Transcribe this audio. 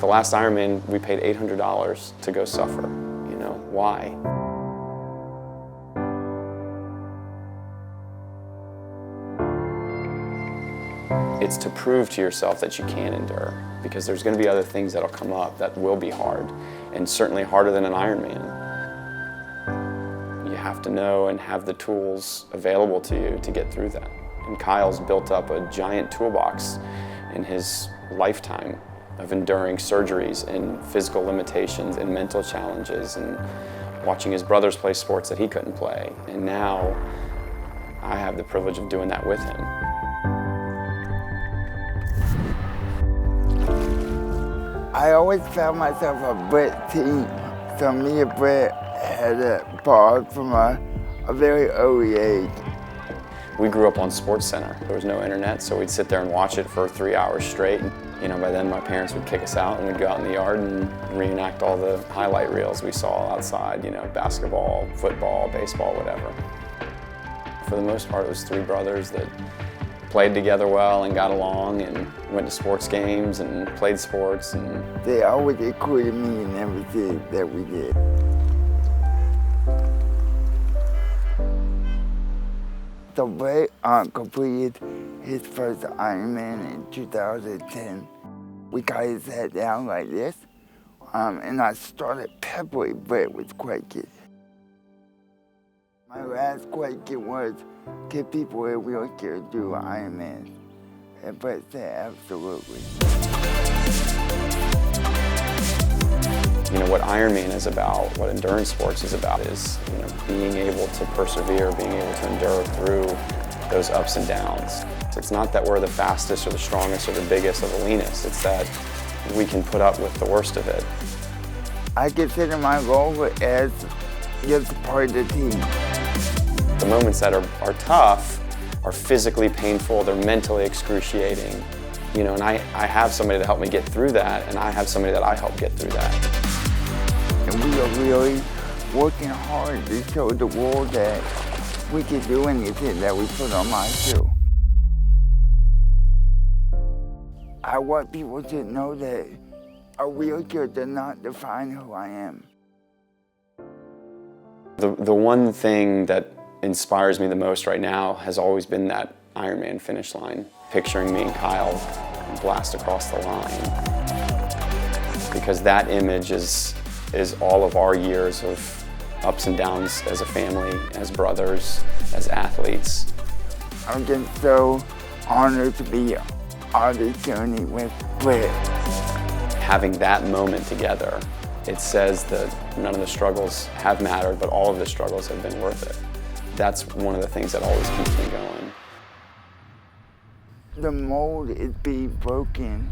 The last Ironman, we paid $800 to go suffer. You know, why? It's to prove to yourself that you can endure, because there's going to be other things that'll come up that will be hard, and certainly harder than an Ironman. You have to know and have the tools available to you to get through that. And Kyle's built up a giant toolbox in his lifetime of enduring surgeries and physical limitations and mental challenges and watching his brothers play sports that he couldn't play. And now I have the privilege of doing that with him. I always found myself a Brent team. So me and Brent had a bond from a very early age. We grew up on SportsCenter. There was no internet, so we'd sit there and watch it for 3 hours straight. You know, by then my parents would kick us out and we'd go out in the yard and reenact all the highlight reels we saw outside, you know, basketball, football, baseball, whatever. For the most part, it was three brothers that played together well and got along and went to sports games and played sports. And they always included me in everything that we did. So Brent completed his first Ironman in 2010. We kind of sat down like this, and I started peppering Brent with questions. My last question was, can people in wheelchairs do Ironman? And Brent said, absolutely. You know, what Ironman is about, what endurance sports is about is, you know, being able to persevere, being able to endure through those ups and downs. It's not that we're the fastest or the strongest or the biggest or the leanest, it's that we can put up with the worst of it. I consider my role as just part of the team. The moments that are tough are physically painful, they're mentally excruciating. You know, and I have somebody to help me get through that, and I have somebody that I help get through that. And we are really working hard to show the world that we can do anything that we put our mind to. I want people to know that a wheelchair does not define who I am. The one thing that inspires me the most right now has always been that Ironman finish line. Picturing me and Kyle blast across the line. Because that image is all of our years of ups and downs as a family, as brothers, as athletes. I'm just so honored to be on this journey with Brent. Having that moment together, it says that none of the struggles have mattered, but all of the struggles have been worth it. That's one of the things that always keeps me going. The mold is being broken